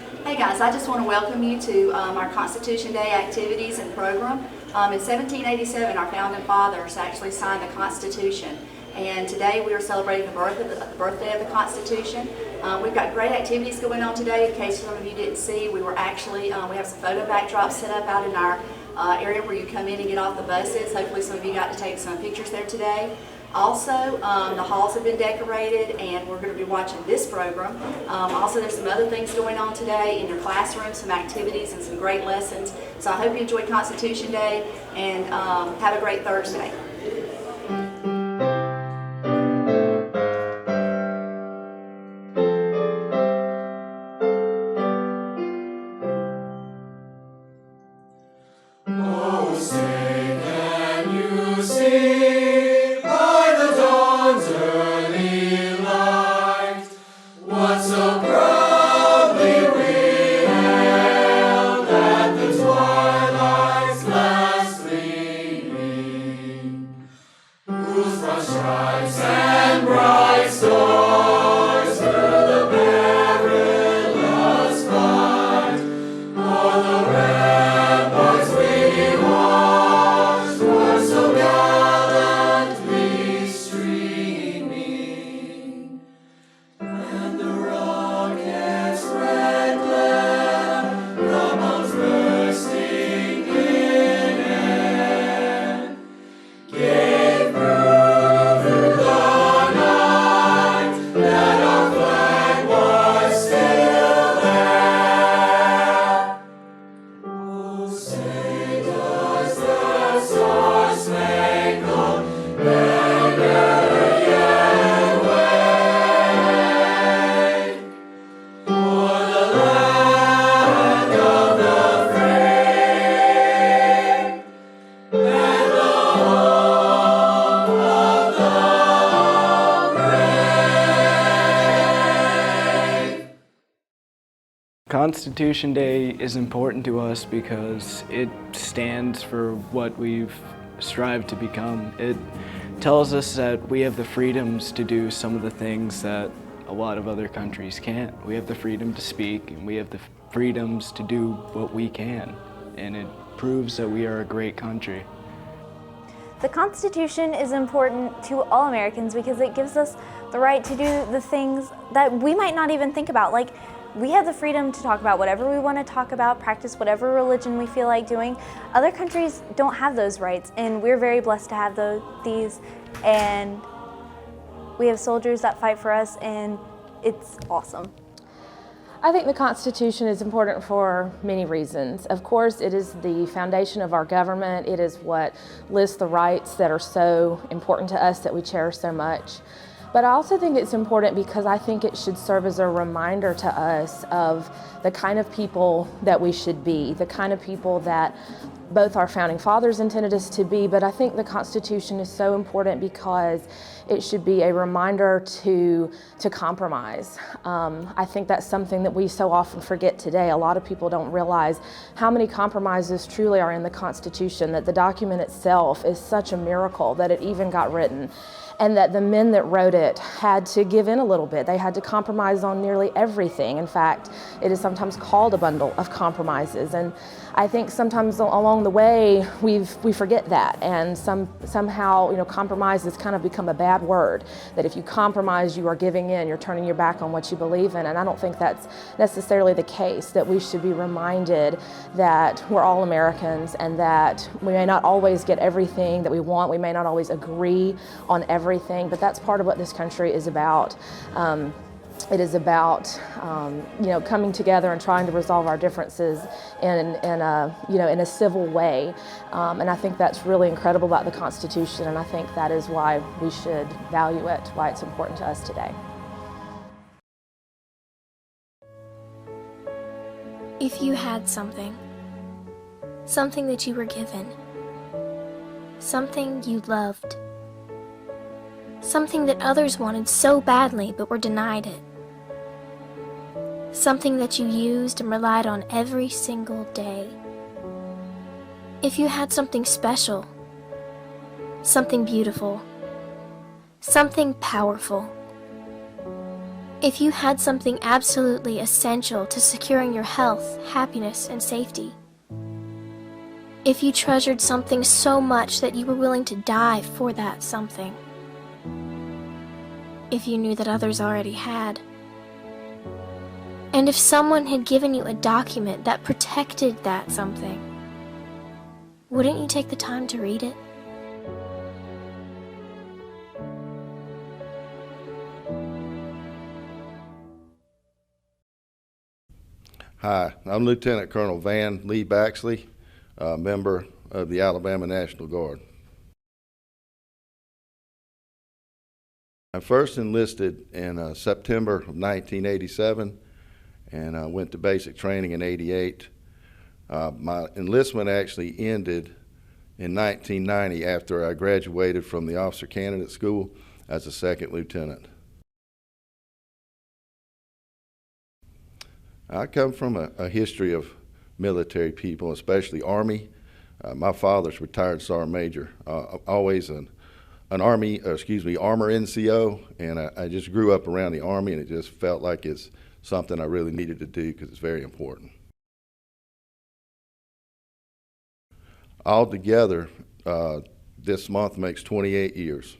Hey guys, I just want to welcome you to our Constitution Day activities and program. In 1787, our founding fathers actually signed the Constitution, and today we are celebrating the birthday of the Constitution. We've got great activities going on today. In case some of you didn't see, we have some photo backdrops set up out in our area where you come in and get off the buses. Hopefully some of you got to take some pictures there today. Also, the halls have been decorated, and we're going to be watching this program. Also, there's some other things going on today in your classroom, some activities and some great lessons. So I hope you enjoyed Constitution Day, and have a great Thursday. Oh, say can you see by the dawn's early light what so proudly we hailed at the twilight's last gleaming, whose broad stripes and bright stars through the perilous fight o'er the ramparts we watched were so gallantly streaming, and the rocket's red glare, the bombs bursting in air, gave proof through the night that our flag was still there. Oh, say does the star-spangled banner yet wave o'er the land of the free and the home of the brave? Constitution Day is important to us because it stands for what we've strived to become. It tells us that we have the freedoms to do some of the things that a lot of other countries can't. We have the freedom to speak, and we have the freedoms to do what we can, and it proves that we are a great country. The Constitution is important to all Americans because it gives us the right to do the things that we might not even think about. Like, we have the freedom to talk about whatever we want to talk about, practice whatever religion we feel like doing. Other countries don't have those rights, and we're very blessed to have these. And we have soldiers that fight for us, and it's awesome. I think the Constitution is important for many reasons. Of course, it is the foundation of our government. It is what lists the rights that are so important to us, that we cherish so much. But I also think it's important because I think it should serve as a reminder to us of the kind of people that we should be, the kind of people that both our founding fathers intended us to be, but I think the Constitution is so important because it should be a reminder to compromise. I think that's something that we so often forget today. A lot of people don't realize how many compromises truly are in the Constitution, that the document itself is such a miracle that it even got written, and that the men that wrote it had to give in a little bit. They had to compromise on nearly everything. In fact, it is sometimes called a bundle of compromises, and I think sometimes along the way we forget that, and somehow compromise has kind of become a bad word, that if you compromise you are giving in, you're turning your back on what you believe in, and I don't think that's necessarily the case, that we should be reminded that we're all Americans and that we may not always get everything that we want, we may not always agree on everything, but that's part of what this country is about. It is about coming together and trying to resolve our differences in a civil way, and I think that's really incredible about the Constitution, and I think that is why we should value it, why it's important to us today. If you had something that you were given, something you loved, something that others wanted so badly but were denied it, something that you used and relied on every single day. If you had something special, something beautiful, something powerful, If you had something absolutely essential to securing your health, happiness, and safety. If you treasured something so much that you were willing to die for that something. If you knew that others already had. And if someone had given you a document that protected that something, wouldn't you take the time to read it? Hi, I'm Lieutenant Colonel Van Lee Baxley, member of the Alabama National Guard. I first enlisted in September of 1987 and I went to basic training in '88. My enlistment actually ended in 1990 after I graduated from the Officer Candidate School as a second lieutenant. I come from a history of military people, especially Army. My father's retired Sergeant Major, always an armor NCO, and I just grew up around the Army, and it just felt like it's something I really needed to do because it's very important. Altogether, this month makes 28 years.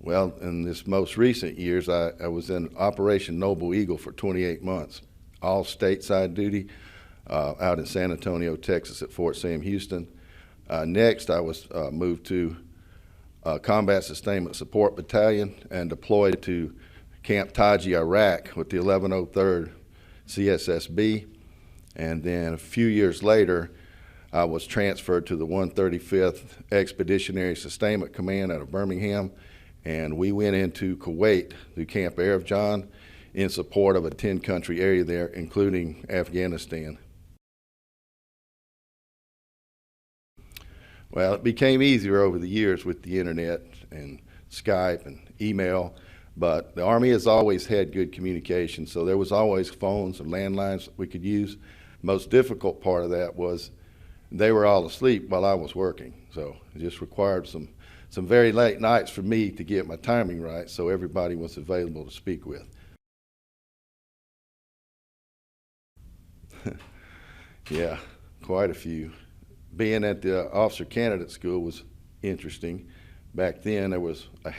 Well, in this most recent years, I was in Operation Noble Eagle for 28 months, all stateside duty out in San Antonio, Texas at Fort Sam Houston. Next, I was moved to Combat Sustainment Support Battalion and deployed to Camp Taji, Iraq with the 1103rd CSSB. And then a few years later, I was transferred to the 135th Expeditionary Sustainment Command out of Birmingham. And we went into Kuwait through Camp Arif John in support of a 10-country area there, including Afghanistan. Well, it became easier over the years with the internet and Skype and email, but the Army has always had good communication, so there was always phones and landlines that we could use. Most difficult part of that was they were all asleep while I was working, so it just required some very late nights for me to get my timing right so everybody was available to speak with. Yeah, quite a few. Being at the Officer Candidate School was interesting. Back then there was a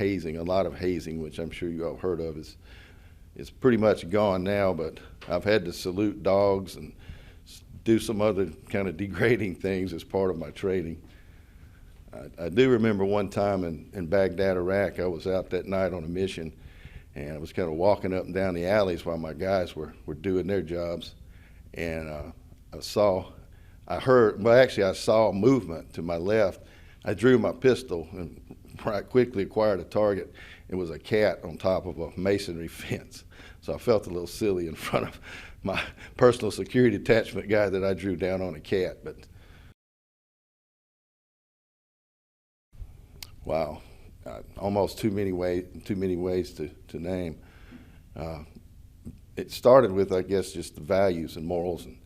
lot of hazing, which I'm sure you all heard of. It's pretty much gone now, but I've had to salute dogs and do some other kind of degrading things as part of my training. I do remember one time in Baghdad, Iraq, I was out that night on a mission, and I was kind of walking up and down the alleys while my guys were doing their jobs, and I saw movement to my left. I drew my pistol and quickly acquired a target. It was a cat on top of a masonry fence. So I felt a little silly in front of my personal security detachment guy that I drew down on a cat. But wow, almost too many ways to name. It started with, I guess, just the values and morals and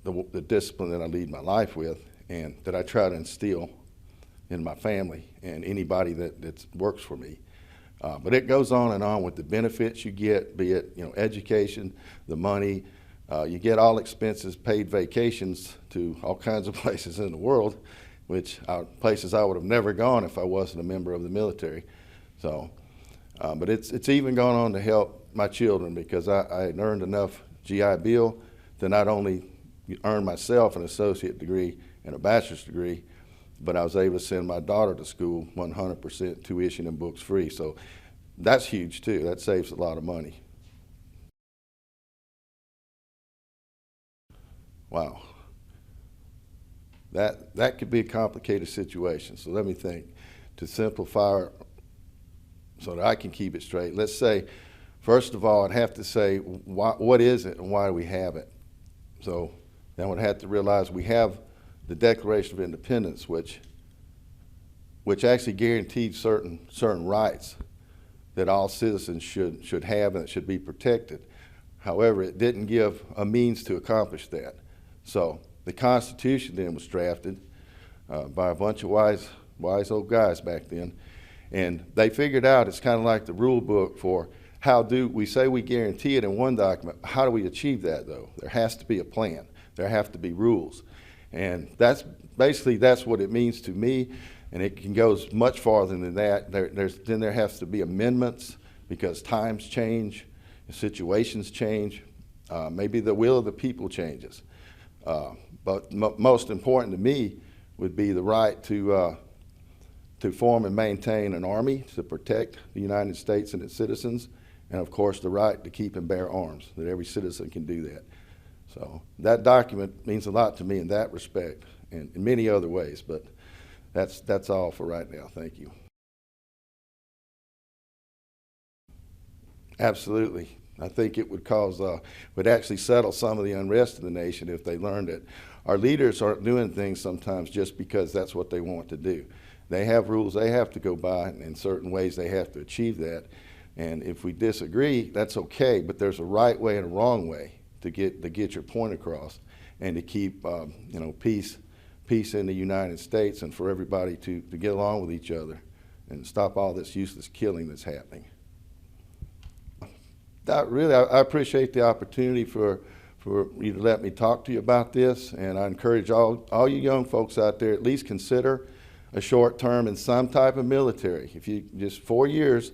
the discipline that I lead my life with and that I try to instill in my family and anybody that works for me. But it goes on and on with the benefits you get, be it education, the money. You get all expenses paid vacations to all kinds of places in the world, which are places I would have never gone if I wasn't a member of the military. So, but it's even gone on to help my children because I had earned enough GI Bill to not only earn myself an associate degree and a bachelor's degree, but I was able to send my daughter to school 100% tuition and books free. So that's huge too. That saves a lot of money. Wow. That could be a complicated situation. So let me think. To simplify so that I can keep it straight, let's say, first of all, I'd have to say, what is it and why do we have it? So then we'd have to realize we have the Declaration of Independence, which actually guaranteed certain rights that all citizens should have and that should be protected. However, it didn't give a means to accomplish that. So the Constitution then was drafted by a bunch of wise old guys back then, And they figured out it's kind of like the rule book for how do we say we guarantee it in one document. How do we achieve that, though? There has to be a plan. There have to be rules. And that's what it means to me, and it can go much farther than that. Then there has to be amendments because times change, situations change, maybe the will of the people changes. But most important to me would be the right to form and maintain an army to protect the United States and its citizens, and of course the right to keep and bear arms, that every citizen can do that. So that document means a lot to me in that respect and in many other ways, but that's all for right now. Thank you. Absolutely. I think it would actually settle some of the unrest in the nation if they learned that our leaders aren't doing things sometimes just because that's what they want to do. They have rules they have to go by, and in certain ways they have to achieve that. And if we disagree, that's okay, but there's a right way and a wrong way to get your point across and to keep peace in the United States and for everybody to get along with each other and stop all this useless killing that's happening. I appreciate the opportunity for you to let me talk to you about this, and I encourage all you young folks out there, at least consider a short term in some type of military. If you just 4 years,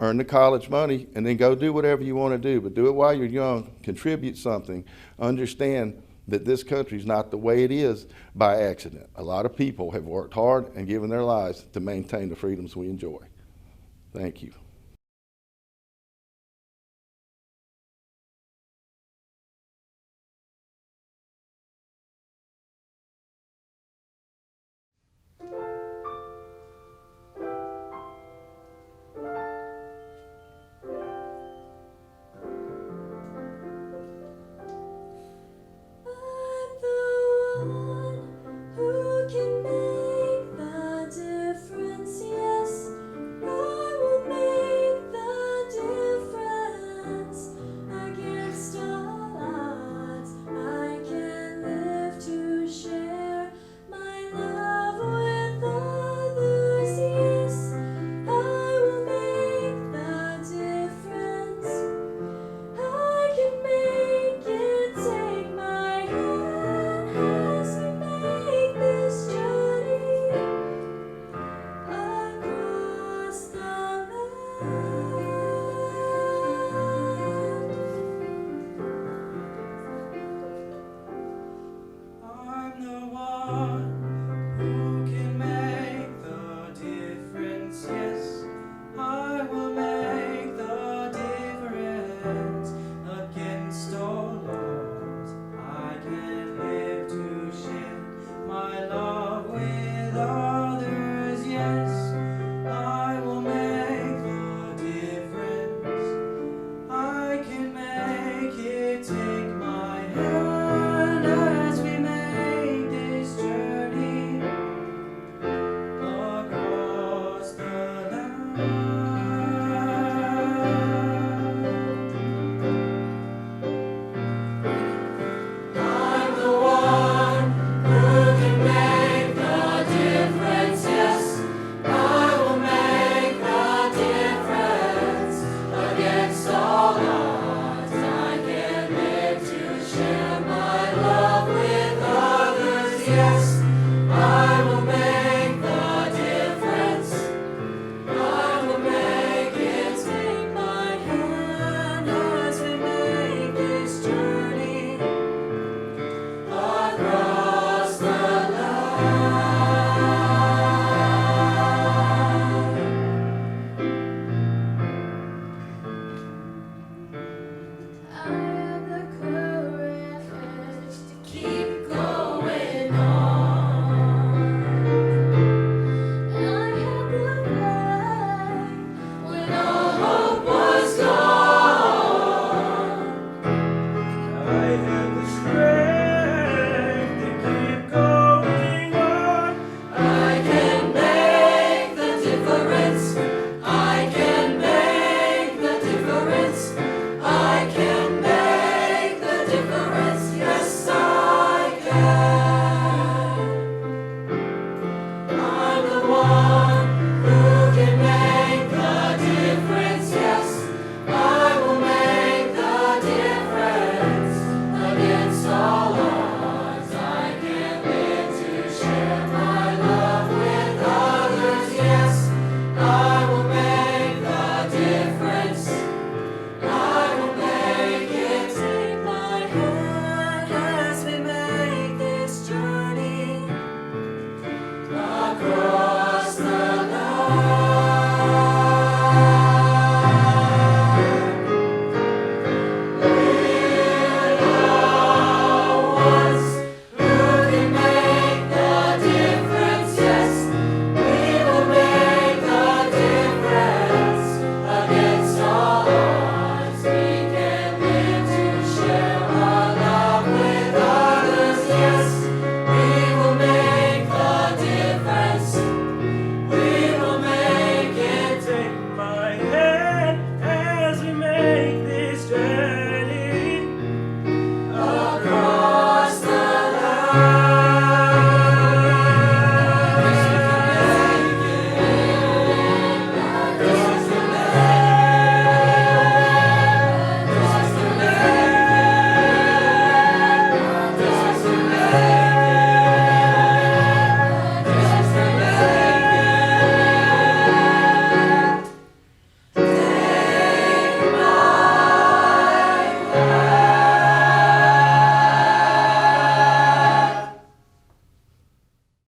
earn the college money, and then go do whatever you want to do, but do it while you're young, contribute something, understand that this country is not the way it is by accident. A lot of people have worked hard and given their lives to maintain the freedoms we enjoy. Thank you.